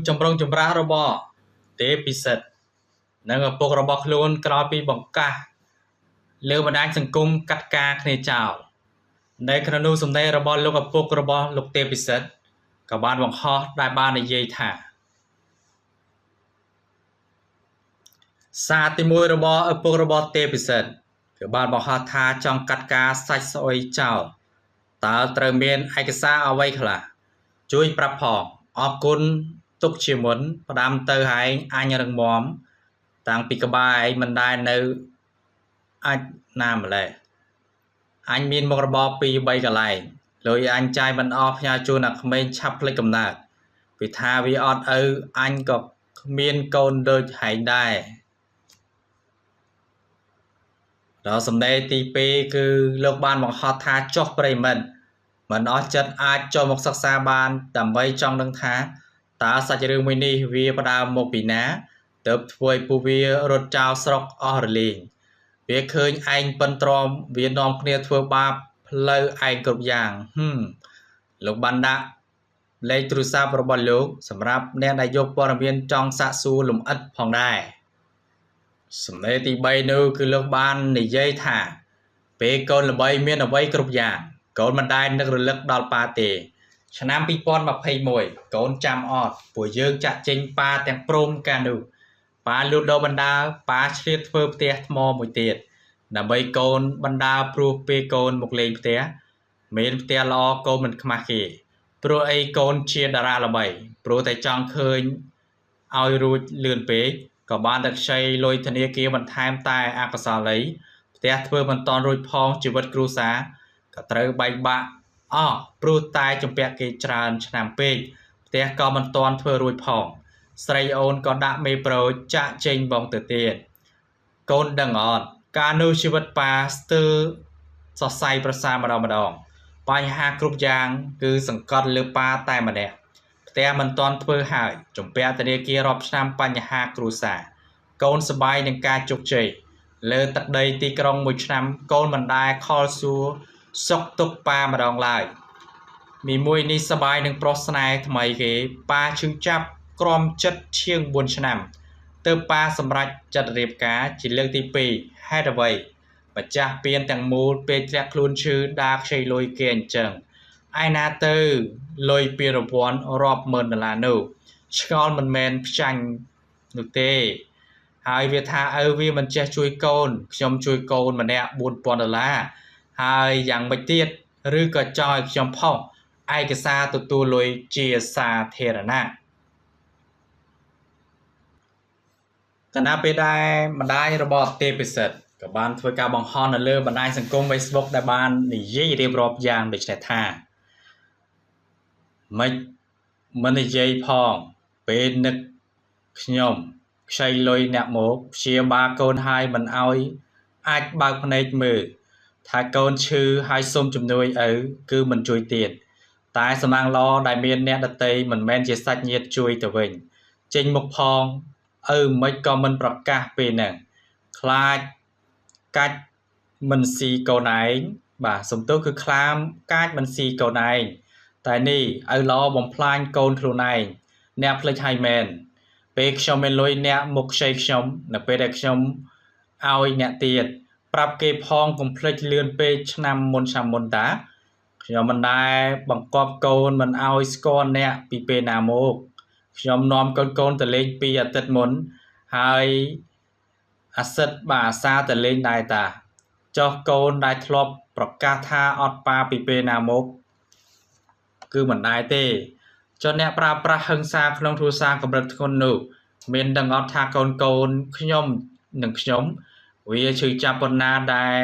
ចម្រុងចម្រាស់របស់ទេពិសិដ្ឋនិងឪពុករបស់ខ្លួនក្រោយពីបង្កាសលើបណ្ដាញសង្គមកាត់ការគ្នាចោលនៅក្នុងនោះសម្ដីរបស់លោកឪពុករបស់លោកទេពិសិដ្ឋក៏បានបង្ហោះដែលបាននិយាយថាសារទី1របស់ឪពុករបស់ទេពិសិដ្ឋគឺបានបង្ហោះថាចង់កាត់ការសាច់ស្អុយចោលតើត្រូវមានឯកសារអ្វីខ្លះជួយប្រាប់ផងអរគុណទុកជាមុនផ្ដាំទៅឯងអញរឹងមាំតាំងពីក្បាលឯងមិនដែលនៅអាចណាម្លេះអញមានមុខរបរ2 3កន្លែងលុយអញចាយមិនអស់ផ្ញើជូនអាក្មេងឆាប់ភ្លេចកំណើតពីថាវាអត់ឪអញក៏គ្មានកូនដូចហែងដែរដល់សម្ដីទី2គឺលោកបានបង្ហោះថាចុះប្រិមិត្តមិនអស់ចិត្តអាចចូលមកសិក្សាបានដើម្បីចង់ដឹងថាតើសាច់រឿងមួយនេះវាផ្ដើមមកពីណាទើបធ្វើឲ្យពួកវារត់ចោលស្រុកអស់រលីងវាឃើញឯងប៉ុនទ្រាំវានាំគ្នាធ្វើបាបផ្លូវឯងគ្រប់យ៉ាងលោកបានដាក់លេខទូរស័ព្ទរបស់លោកសម្រាប់អ្នកដែលយកព័ត៌មានចង់សាកសួរលម្អិតផងដែរសម្ដីទី3នោះគឺលោកបាននិយាយថាពេលកូនល្បីមានអ្វីគ្រប់យ៉ាងកូនមិនដែលនឹករលឹកដល់ប៉ាទេឆ្នាំ2021កូនចាំអត់ពួកយើងចាក់ចេញប៉ាទាំងព្រមកាលនោះប៉ាលូតដូរបណ្ដាប៉ាឆ្លៀតធ្វើផ្ទះថ្មមួយទៀតដើម្បីកូនបណ្ដាព្រោះពេលកូនមកលេងផ្ទះមានផ្ទះល្អកូនមិនខ្មាស់គេព្រោះអីកូនជាតារាល្បីព្រោះតែចង់ឃើញឲ្យរួចលឿនពេកក៏បានតែខ្ចីលុយធនាគារបន្ថែមតែអកុសលអីផ្ទះធ្វើមិនតាន់រួចផងជីវិតគ្រួសារក៏ត្រូវបែកបាក់ព្រោះតែជំពាក់គេច្រើនឆ្នាំពេកផ្ទះក៏មិនតាន់ធ្វើរួចផងស្រីអូនក៏ដាក់មេប្រូចាក់ចេញបងទៅទៀតកូនដឹងអត់កាលនោះជីវិតប៉ាស្ទើរសរសៃប្រសាម្ដងបញ្ហាគ្រប់យ៉ាងគឺសង្កត់លើប៉ាតែម្នាក់ផ្ទះមិនតាន់ធ្វើហើយជំពាក់ធនាគាររាប់ឆ្នាំបញ្ហាគ្រួសារកូនសប្បាយនឹងការជោគជ័យលើទឹកដីទីក្រុងមួយឆ្នាំកូនមិនដែលខលសួរសុខទុក្ខប៉ាម្ដងឡើយមីមួយនេះសប្បាយនឹងប្រុសស្នេហ៍ថ្មីគេប៉ាឈឺចាប់ក្រំចិត្តជាង4ឆ្នាំទើបប៉ាសម្រេចចាត់រៀបការជាលើកទី2ហេតុអ្វីម្ចាស់ពៀនទាំងមូលពេលធ្លាក់ខ្លួនឈឺដើរខ្ចីលុយគេអញ្ចឹងឯណាទៅលុយពានរង្វាន់រាប់ម៉ឺនដុល្លារនោះឆ្ងល់មិនមែនផ្ចាញ់នោះទេហើយវាថាវាមិនចេះជួយកូនខ្ញុំជួយកូនម្នាក់$4,000ហើយយ៉ាងម៉េចទៀតឬក៏ចង់ឲ្យខ្ញុំផុសឯកសារទទួលលុយជាសាធារណៈគណៈពេលដែលម្ដាយរបស់ទេពិសិដ្ឋក៏បានធ្វើការបង្ហោះនៅលើបណ្ដាញសង្គម Facebook ដែលបាននិយាយរៀបរាប់យ៉ាងដូចនេះថាមិននិយាយផងពេលនឹកខ្ញុំខ្ចីលុយអ្នកមកព្យាបាលកូនហើយមិនអោយអាចបើកភ្នែកមើលថាកូនឈឺហើយសុំជំនួយគឺមិនជួយទៀតតែសំណាងល្អដែលមានអ្នកដតីមិនមែនជាសាច់ញាតិជួយទៅវិញចេញមុខផងមិនក៏មិនប្រកាសពេលហ្នឹងខ្លាចកាច់មិនស៊ីកូនឯងបាទសំទោសគឺខ្លាមកាច់មិនស៊ីកូនឯងតែនេះល្អបំផ្លាញកូនខ្លួនឯងអ្នកភ្លេចហើយមែនពេលខ្ញុំមានលុយអ្នកមកខ្ចីខ្ញុំនៅពេលដែលខ្ញុំឲ្យអ្នកទៀតប្រាប់គេផងកុំភ្លេចលឿនពេកឆ្នាំមុនតាខ្ញុំមិនដែលបង្កប់កូនមិនឲ្យស្គាល់អ្នកពីពេលណាមកខ្ញុំនាំកូនទៅលេង2អាទិត្យមុនហើយអាសិតអាសាទៅលេងដែរតាចុះកូនដែលធ្លាប់ប្រកាសថាអត់ប៉ាពីពេលណាមកគឺមិនដែរទេចុះអ្នកប្រើប្រាស់ហិង្សាក្នុងគ្រួសារកម្រិតធ្ងន់នោះមានដឹងអត់ថាកូនខ្ញុំនិងខ្ញុំវាឈឺចាប់ប៉ុណ្ណាដែល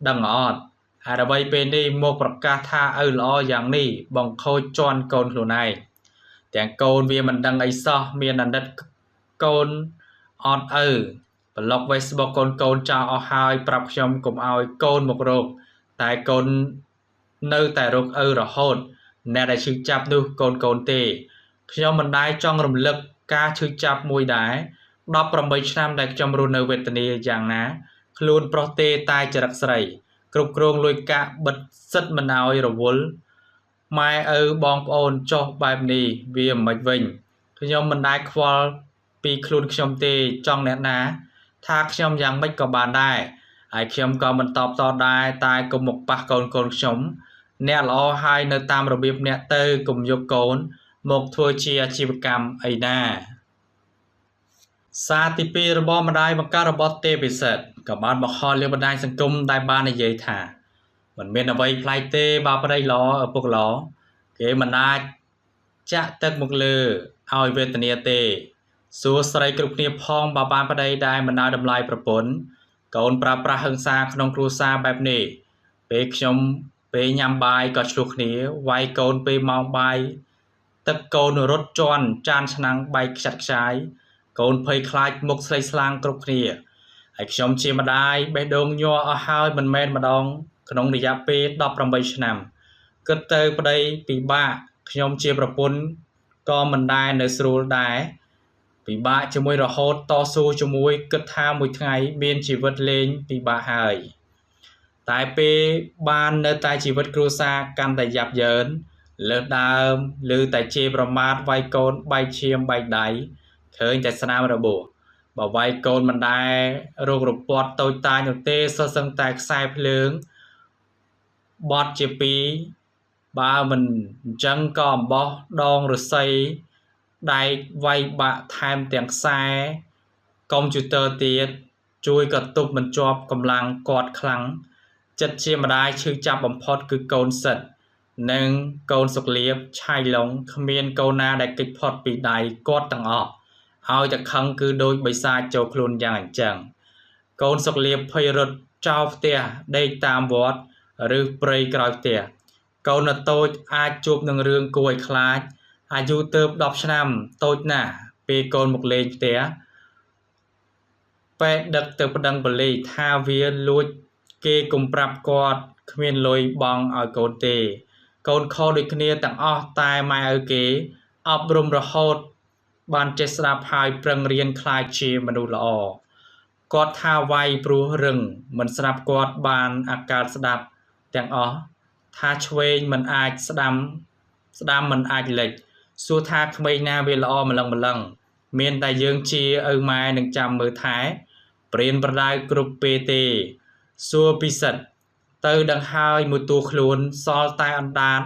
ដឹងអត់ហើយអ្វីពេលនេះមកប្រកាសថាល្អយ៉ាងនេះបង្ខូចជន់កូនខ្លួនឯងទាំងកូនវាមិនដឹងអីសោះមានអាណិតកូនអត់ប្លុក Facebook កូនចោលអស់ហើយប្រាប់ខ្ញុំកុំឲ្យកូនមករកតែកូននៅតែរករហូតអ្នកដែលឈឺចាប់នោះកូនទេខ្ញុំមិនដែលចង់រំលឹកការឈឺចាប់មួយដែរ18ឆ្នាំដែលខ្ញុំរស់នៅវេទនាយ៉ាងណាខ្លួនប្រុសទេតែចរិតស្រីគ្រប់គ្រងលួយកាក់បិទសិតមិនឲ្យរវល់ម៉ែបងប្អូនចុះបែបនេះវាមិនវិញ ខ្ញុំមិនដែលខ្វល់ពីខ្លួនខ្ញុំទេចង់អ្នកណាថាខ្ញុំយ៉ាងម៉េចក៏បានដែរហើយខ្ញុំក៏មិនតបតដែរតែកុំមកប៉ះកូនខ្ញុំអ្នកល្អហើយនៅតាមរបៀបអ្នកទៅកុំយកកូនមកធ្វើជាអាជីវកម្មអីណាសារទី2របស់ម្ដាយបង្ការរបស់ទេពិសិដ្ឋក៏បានបង្ហោះលើបណ្ដាញសង្គមដែលបាននិយាយថាមិនមានអ្វីប្លែកទេបើប្តីល្អឪពុកល្អគេមិនអាចចាក់ទឹកមកលើឲ្យវេទនាទេសួរស្រីគ្រប់គ្នាផងបើបានប្តីដែលមិនឲ្យតម្លៃប្រពន្ធកូនប្រើប្រាស់ហិង្សាក្នុងគ្រួសារបែបនេះពេលញ៉ាំបាយក៏ឆ្លោះគ្នាវាយកូនពេលម៉ោងបាយទឹកកូនរត់ជន់ចានឆ្នាំងបែកខ្ចាត់ខ្ចាយកូនភ័យខ្លាចមុខស្លេកស្លាំងគ្រប់គ្នាហើយខ្ញុំជាម្ដាយបេះដូងញ័រអស់ហើយមិនមែនម្ដងក្នុងរយៈពេល18ឆ្នាំគិតទៅប្តីពិបាកខ្ញុំជាប្រពន្ធក៏មិនដែលនៅស្រួលដែរពិបាកជាមួយរហូតតស៊ូជាមួយគិតថាមួយថ្ងៃមានជីវិតលេងពិបាកហើយតែពេលបាននៅតែជីវិតគ្រួសារកាន់តែយ៉ាប់យ៉ឺនលើដើមឬតែជេរប្រមាថវាយកូនបែកឈាមបែកដៃឃើញតែស្នាមរបួសបើវាយកូនមិនដែររោគរពាត់តូចតាចនោះទេសឹងតែខ្សែភ្លើងបត់ជាពីរបើមិនអញ្ចឹងក៏អំបោះដងរស័យដែកវាយបាក់ថែមទាំងខ្សែកុំព្យូទ័រទៀតជួយក៏ទប់មិនជាប់កម្លាំងគាត់ខ្លាំងចិត្តជាម្ដាយឈឺចាប់បំផុតគឺកូនសិទ្ធនិងកូនសុកលៀបឆៃឡុងគ្មានកូនណាដែលគេចផុតពីដៃគាត់ទាំងអស់ឲ្យតែខឹងគឺដូចបិសាចចូលខ្លួនយ៉ាងអញ្ចឹងកូនសុកលៀបភ័យរត់ចោលផ្ទះដេកតាមវត្តឬព្រៃក្រោយផ្ទះកូនតូចអាចជួបនឹងរឿងគួរឲ្យខ្លាចអាយុទើប10ឆ្នាំតូចណាស់ពេលកូនមកលេងផ្ទះពេទ្យដឹកទៅប្តឹងប៉ូលីសថាវាលួចគេកុំប្រាប់គាត់គ្មានលុយបង់ឲ្យកូនទេកូនខុសដូចគ្នាទាំងអស់តែម៉ែឪគេអប់រំរហូតបានចេះស្ដាប់ហើយប្រឹងរៀនខ្លាចជាមនុស្សល្អគាត់ថាវាយព្រោះរឹងមិនស្ដាប់គាត់បានអាកាសស្ដាប់ទាំងអស់ថាឆ្វេងមិនអាចស្ដាំមិនអាចលិចសួរថាក្មេងណាវាល្អម្លឹងមានតែយើងជាឪម៉ែនឹងចាំមើលថែព្រានប្រដៅគ្រប់ពេលទេសួរពិសិដ្ឋទៅដឹងហើយមួយតួខ្លួនសល់តែអណ្ដាត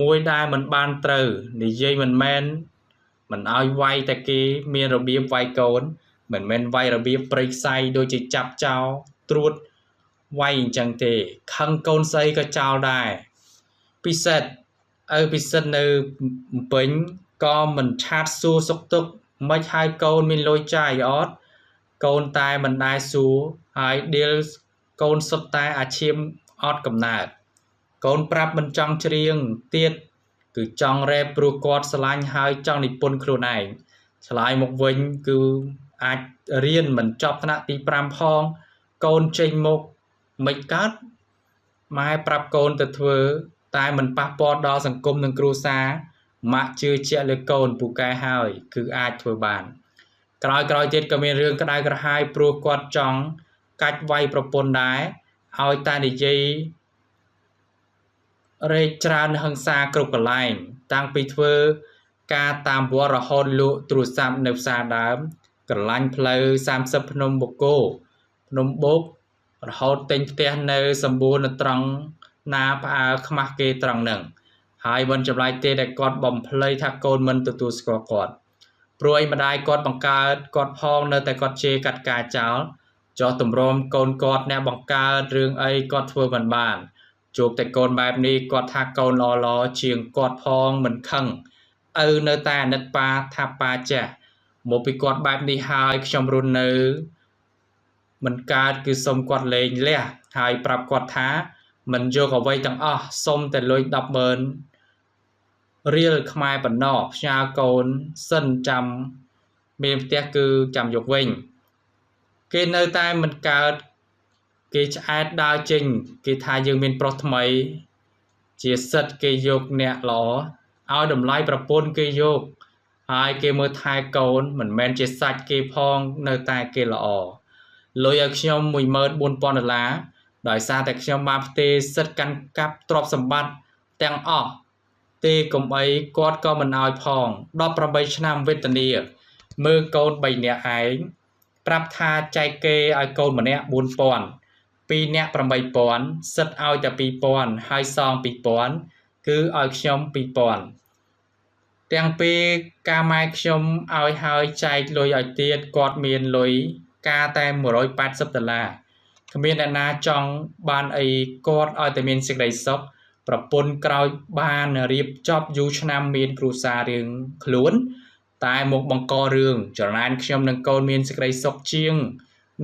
មួយដែលមិនបានត្រូវនិយាយមិនមែនមិនឲ្យវាយតែគេមានរបៀបវាយកូនមិនមែនវាយរបៀបព្រៃខ្សៃដូចជាចាប់ចោលត្រួតវាយអញ្ចឹងទេខឹងកូនស្អីក៏ចោលដែរពិសិដ្ឋនៅភ្នំពេញក៏មិនឆាតសួរសុខទុក្ខមិនហើយកូនមានលុយចាយអត់កូនតែមិនដែរសួរហើយដៀលកូនសុទ្ធតែអាឈាមអត់កំណើតកូនប្រាប់មិនចង់ច្រៀងទៀតគឺចង់រ៉េបព្រោះគាត់ស្រឡាញ់ហើយចង់និពន្ធខ្លួនឯងឆ្លើយមកវិញគឺអាចរៀនមិនចប់ថ្នាក់ទី5ផងកូនចេញមកមិនកើតម៉ែប្រាប់កូនទៅធ្វើតែមិនប៉ះពាល់ដល់សង្គមនិងគ្រួសារម៉ាក់ជឿជាក់លើកូនពូកែហើយគឺអាចធ្វើបានក្រោយទៀតក៏មានរឿងក្តៅក្រហាយព្រោះគាត់ចង់កាច់វាយប្រពន្ធដែរឲ្យតែនិយាយរែកច្រើនហិង្សាគ្រប់កន្លែងតាំងពីធ្វើការតាមវត្តរហូតលក់ទូរស័ព្ទនៅផ្សារដើមក្រឡាញ់ផ្លូវ30ភ្នំបូកូភ្នំបូករហូតទិញផ្ទះនៅសម្បួរនៅត្រង់ណាផ្អើខ្មាស់គេត្រង់ហ្នឹងហើយមិនចម្លែកទេដែលគាត់បំភ្លៃថាកូនមិនទទួលស្គាល់គាត់ព្រោះឯម្ដាយគាត់បង្កើតគាត់ផងនៅតែគាត់ជេរកាត់ការចោលចោះទម្រាំកូនគាត់អ្នកបង្កើតរឿងអីគាត់ធ្វើមិនបានជួបតែកូនបែបនេះគាត់ថាកូនល្អជាងគាត់ផងមិនខឹងឪនៅតែអាណិតប៉ាថាប៉ាចាស់មកពីគាត់បែបនេះហើយខ្ញុំរស់នៅមិនកើតគឺសុំគាត់លេងលះហើយប្រាប់គាត់ថាមិនយកអ្វីទាំងអស់សុំតែលុយ100000រៀលខ្មែរប៉ុណ្ណោះផ្ញើកូនសិនចាំមានផ្ទះគឺចាំយកវិញគេនៅតែមិនកើតគេឆ្អែតដើរចេញគេថាយើងមានប្រុសថ្មីជាសិទ្ធគេយកអ្នកល្អឲ្យតម្លៃប្រពន្ធគេយកហើយគេមើលថែកូនមិនមែនជាសាច់គេផងនៅតែគេល្អលុយឲ្យខ្ញុំ$14000ដោយសារតែខ្ញុំបានផ្ទេរសិទ្ធកាន់កាប់ទ្រព្យសម្បត្តិទាំងអស់ ទេកុំអីគាត់ក៏មិនឲ្យផង18ឆ្នាំវេទនាមើលកូន3នាក់ឯងប្រាប់ថាចែកគេឲ្យកូនម្នាក់ 4000 2នាក់ 8000 សិតឲ្យតែ 2000 ហើយសង 2000 គឺឲ្យខ្ញុំ 2000 ទាំងពេលការម៉ែខ្ញុំឲ្យហើយចែកលុយឲ្យទៀតគាត់មានលុយការតែ$180គ្មានអ្នកណាចង់បានអីគាត់ឲ្យតែមានសេចក្តីសុខប្រពន្ធក្រោយបានរៀបចប់យូរឆ្នាំមានគ្រួសាររឿងខ្លួនតែមកបង្ករឿងចរណែនខ្ញុំនិងកូនមានសេចក្តីសុខជាង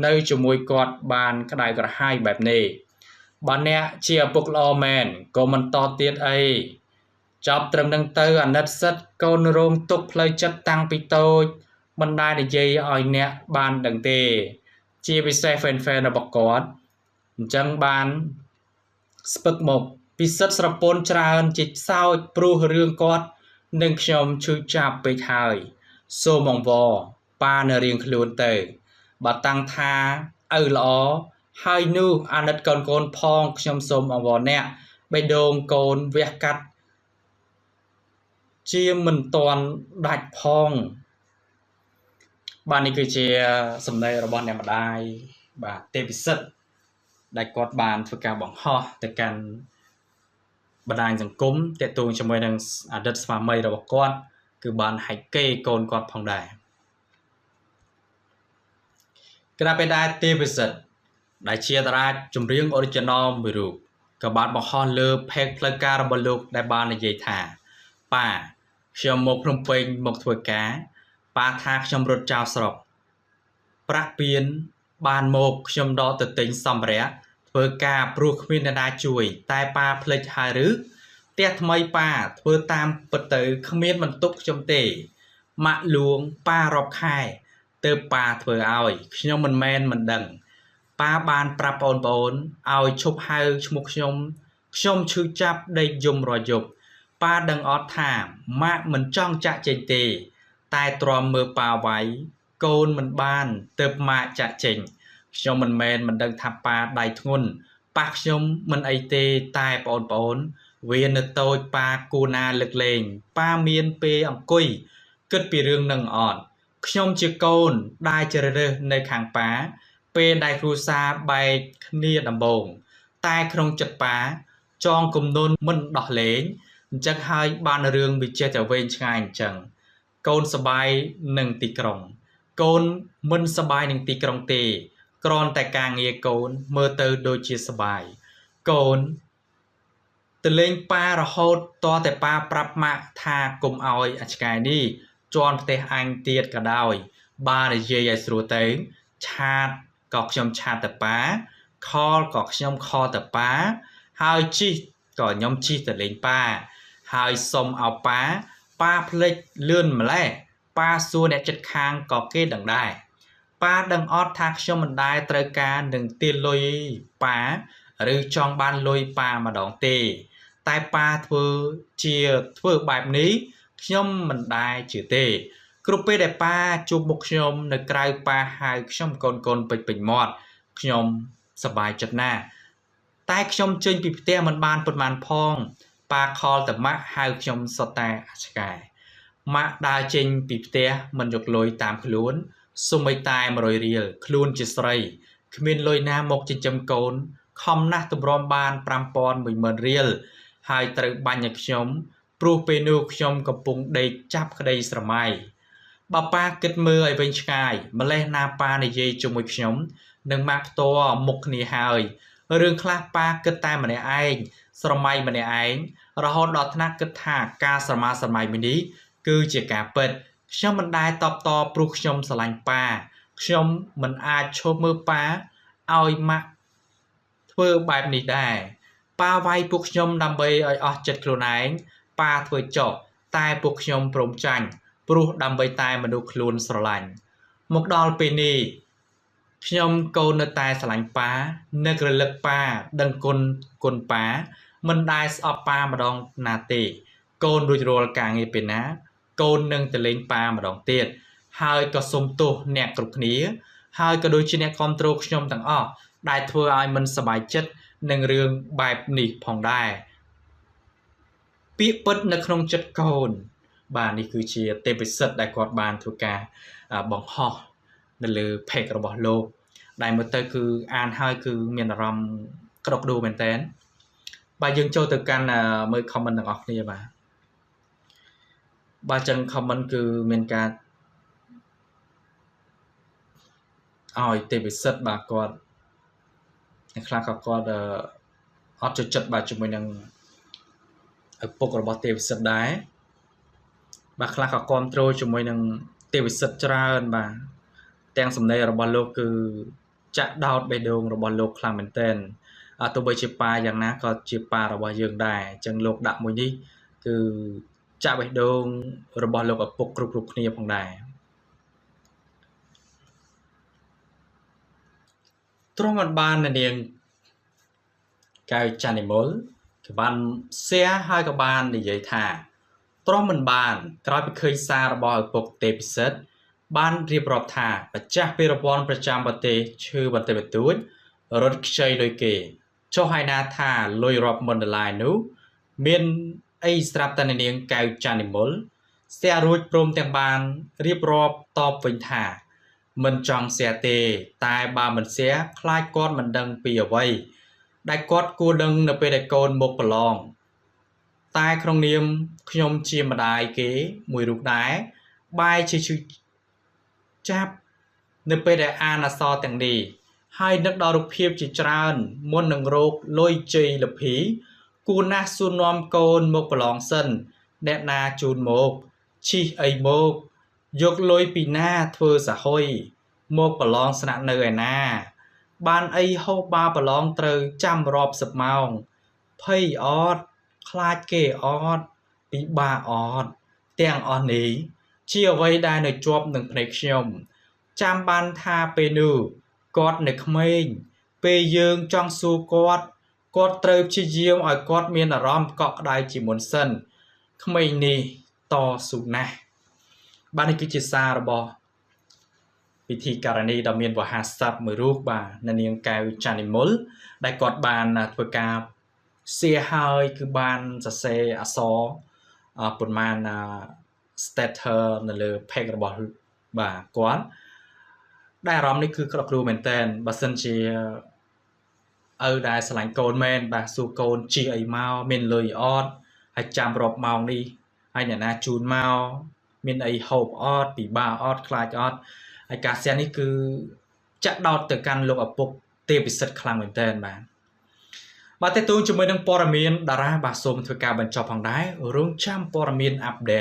នៅជាមួយគាត់បានក្តៅក្រហាយបែបនេះបើអ្នកជាឪពុកល្អមែនក៏មិនតទៀតអីចប់ត្រឹមនឹងទៅអាណិតសិតកូនរងទុកផ្លូវចិត្តតាំងពីតូចមិនដែលនិយាយឲ្យអ្នកបានដឹងទេជាពិសេស fan របស់គាត់អញ្ចឹងបានស្ពឹកមកពិសិដ្ឋស្រពន់ច្រើនជាសោចព្រោះរឿងគាត់នឹងខ្ញុំឈឺចាប់ពេកហើយសូមអង្វរប៉ានៅរៀងខ្លួនទៅបើតាំងថាឪល្អហើយនោះអាណិតកូនផងខ្ញុំសូមអង្វរអ្នកបេះដូងកូនវះកាត់ជាមិនតាន់ដាច់ផងបាទនេះគឺជាសម្ដីរបស់អ្នកម្ដាយបាទទេពិសិដ្ឋដែលគាត់បានធ្វើការបង្ហោះទៅកាន់បណ្ដាញសង្គមទាក់ទងជាមួយនឹងអតីតស្វាមីរបស់គាត់គឺបានហែកគេកូនគាត់ផងដែរក្រៅពីដែរទេពិសិដ្ឋដែលជាតារាចម្រៀង original មួយរូបក៏បានបង្ហោះលើ page ផ្លូវការរបស់លោកដែលបាននិយាយថាប៉ាខ្ញុំមកភ្នំពេញមកធ្វើការប៉ាថាខ្ញុំរត់ចោលស្រុកប្រាក់ពៀនបានមកខ្ញុំដកទៅទិញសម្ភារៈធ្វើការព្រោះគ្មានអ្នកណាជួយតែប៉ាភ្លេចហើយឬផ្ទះថ្មីប៉ាធ្វើតាមពិតទៅគ្មានបន្ទប់ខ្ញុំទេម៉ាក់លួងប៉ារាប់ខែទើបប៉ាធ្វើឲ្យខ្ញុំមិនមែនមិនដឹងប៉ាបានប្រាប់បងប្អូនឲ្យឈប់ហៅឈ្មោះខ្ញុំឈឺចាប់ដេកយំរាល់យប់ប៉ាដឹងអត់ថាម៉ាក់មិនចង់ចាក់ចេញទេតែទ្រាំមើលប៉ាវាយកូនមិនបានទើបម៉ាក់ចាក់ចេញខ្ញុំមិនមែនមិនដឹងថាប៉ាដៃធ្ងន់ប៉ះខ្ញុំមិនអីទេតែបងប្អូនវានៅតូចប៉ាគូណាលើកលែងប៉ាមានពេលអង្គុយគិតពីរឿងនឹងអត់ខ្ញុំជាកូនដែលជ្រើសរើសនៅខាងប៉ាពេលដែលគ្រួសារបែកគ្នាដំបូងតែក្នុងចិត្តប៉ាចងគំនុនមិនដោះលែងអញ្ចឹងហើយបានរឿងវាចេះតែវែងឆ្ងាយអញ្ចឹងកូនសបាយនឹងទីក្រុងកូនមិនសបាយនឹងទីក្រុងទេគ្រាន់តែការងារកូនមើលទៅដូចជាសបាយកូនទៅលេងប៉ារហូតតតែប៉ាប្រាប់ម៉ាក់ថាកុំឲ្យអាឆ្កែនេះជន់ផ្ទះអញទៀតក៏ដោយបាននិយាយឲ្យស្រួលទៅឆាតក៏ខ្ញុំឆាតទៅប៉ាខលក៏ខ្ញុំខលទៅប៉ាហើយជីកក៏ខ្ញុំជីកទៅលេងប៉ាហើយសុំឲ្យប៉ាភ្លេចលឿនម្លេះប៉ាសួរអ្នកចិត្តខាងក៏គេដឹងដែរប៉ាដឹងអត់ថាខ្ញុំមិនដែលត្រូវការនឹងទានលុយប៉ាឬចង់បានលុយប៉ាម្ដងទេតែប៉ាធ្វើបែបនេះខ្ញុំមិនដែលជឿទេគ្រប់ពេលដែលប៉ាជួបមុខខ្ញុំនៅក្រៅប៉ាហៅខ្ញុំកូនពេញមាត់ខ្ញុំសប្បាយចិត្តណាស់តែខ្ញុំចេញពីផ្ទះមិនបានប៉ុន្មានផងប៉ាខលទៅម៉ាក់ហៅខ្ញុំសុទ្ធតែអាឆ្កែម៉ាក់ដើរចេញពីផ្ទះមិនយកលុយតាមខ្លួនសូម្បីតែ100រៀលខ្លួនជាស្រីគ្មានលុយណាមកចិញ្ចឹមកូនខំណាស់ទម្រាំបាន5000 10000រៀលហើយត្រូវបាញ់ឲ្យខ្ញុំព្រោះពេលនោះខ្ញុំកំពុងដេកចាប់ក្តីស្រមៃបើប៉ាគិតមើលឲ្យវិញឆ្ងាយម្លេះណាប៉ានិយាយជាមួយខ្ញុំនឹងម៉ាក់ផ្ទាល់មុខគ្នាហើយរឿងខ្លះប៉ាគិតតែម្នាក់ឯងស្រមៃម្នាក់ឯងរហូតដល់ថ្នាក់គិតថាការស្រមៃមួយនេះគឺជាការពិតខ្ញុំមិនដែលតបតព្រោះខ្ញុំស្រឡាញ់ប៉ាខ្ញុំមិនអាចឈប់មើលប៉ាឲ្យម៉ាក់ធ្វើបែបនេះដែរប៉ាវាយពួកខ្ញុំដើម្បីឲ្យអស់ចិត្តខ្លួនឯងប៉ាធ្វើចុះតែពួកខ្ញុំព្រមចាញ់ព្រោះដើម្បីតែមនុស្សខ្លួនស្រឡាញ់មកដល់ពេលនេះខ្ញុំកូននៅតែស្រឡាញ់ប៉ានឹករលឹកប៉ាដឹងគុណប៉ាមិនដែលស្អប់ប៉ាម្ដងណាទេកូនរួចរាល់ការងារពេលណាកូននឹងទៅលេងប៉ាម្ដងទៀតហើយក៏សុំទោសអ្នកគ្រប់គ្នាហើយក៏ដូចជាអ្នកគ្រប់គ្រងខ្ញុំទាំងអស់ដែលធ្វើឲ្យមិនសប្បាយចិត្តនឹងរឿងបែបនេះផងដែរ ពាក្យពិតនៅក្នុងចិត្តកូនបាទនេះគឺជាទេពនិស្សិតដែលគាត់បានធ្វើការបង្ហោះនៅលើ page របស់លោកដែលមើលទៅគឺអានហើយគឺមានអារម្មណ៍ក្តុកក្តួលមែនតើបាទយើងចូលទៅកាន់មើល comment ទាំងអស់គ្នាបាទចឹង comment គឺមានការឲ្យទេពនិស្សិតបាទគាត់អ្នកខ្លះក៏គាត់អត់ចូលចិត្តបាទជាមួយនឹងឪពុករបស់ទេពនិស្សិតដែរបាទខ្លះក៏គ្រប់គ្រងជាមួយនឹងទេពនិស្សិតច្រើនបាទទាំងសំណេររបស់លោកគឺចាក់ដោតបេះដូងរបស់លោកខ្លាំងមែនទែនទោះបីជាប៉ាយ៉ាងណាក៏ជាប៉ារបស់យើងដែរអញ្ចឹងលោកដាក់មួយនេះគឺចាក់បេះដូងរបស់លោកឪពុកគ្រប់គ្នាផងដែរទ្រង់បាននាងកៅចានិមលក៏បានshareហើយក៏បាននិយាយថាទ្រង់មិនបានក្រោយពីឃើញសាររបស់ឪពុកទេពនិស្សិតបានរៀបរាប់ថាម្ចាស់ពារព័ន្ធប្រចាំប្រទេសឈឺបន្តិចបន្តួចរត់ខ្ចីលុយគេចុះហើយណាថាលុយរាប់ម៉ឺនដុល្លារនោះមានអីស្រាប់តែនាងកៅចានិមលស្ទះរួចព្រមទាំងបានរៀបរាប់តបវិញថាមិនចង់ស្ទះទេតែបើមិនស្ទះខ្លាចគាត់មិនដឹងពីអ្វីដែលគាត់គួរដឹងនៅពេលដែលកូនមកប្រឡងតែក្នុងនាមខ្ញុំជាម្ដាយគេមួយរូបដែរបែរជាឈឺចាប់នៅពេលដែលអានអក្សរទាំងនេះហើយនឹកដល់រូបភាពជាច្រើនមុននឹងរោគលុយជ័យលភីគួរណាស់សួរនាំកូនមកប្រឡងសិនអ្នកណាជូនមកឈីសអីមកយកលុយពីណាធ្វើសហុយមកប្រឡងស្នាក់នៅឯណាបានអីហូបបាប្រឡងត្រូវចាំរាប់សិបម៉ោងភ័យអត់ខ្លាចគេអត់ពិបាកអត់ទាំងអស់នេះជាអ្វីដែលនៅជាប់នឹងភ្នែកខ្ញុំចាំបានថាពេលនោះគាត់នៅក្មេងពេលយើងចង់សួរគាត់ត្រូវព្យាយាមឲ្យគាត់មានអារម្មណ៍កក់ក្ដៅជាមុនសិនក្មេងនេះតស៊ូណាស់បាទនេះគឺជាសាររបស់ពិធីការនីដ៏មានវោហារស័ព្ទមួយរូបបាទនៅនាងកៅចានិមលដែលគាត់បានធ្វើការហើយគឺបានសរសេរអក្សរប៉ុន្មានstatus នៅលើ page របស់បាទគាត់ដែលអារម្មណ៍នេះគឺក្តុកក្តួលមែនតើបើសិនជាឪដែលស្រឡាញ់កូនមែនបាទសួរកូនជិះអីមកមានលុយអត់ហើយចាំរាប់ម៉ោងនេះហើយអ្នកណាជូនមកមានអីហូបអត់ពិបាកអត់ខ្លាចអត់ហើយការសៀននេះគឺចាក់ដោតទៅកាន់លោកឪពុកទេពនិស្សិតខ្លាំងមែនតើបាទតើតួជាមួយនឹងព័ត៌មានតារាបាទសូមធ្វើការបញ្ចប់ផងដែររងចាំព័ត៌មានអាប់ដេត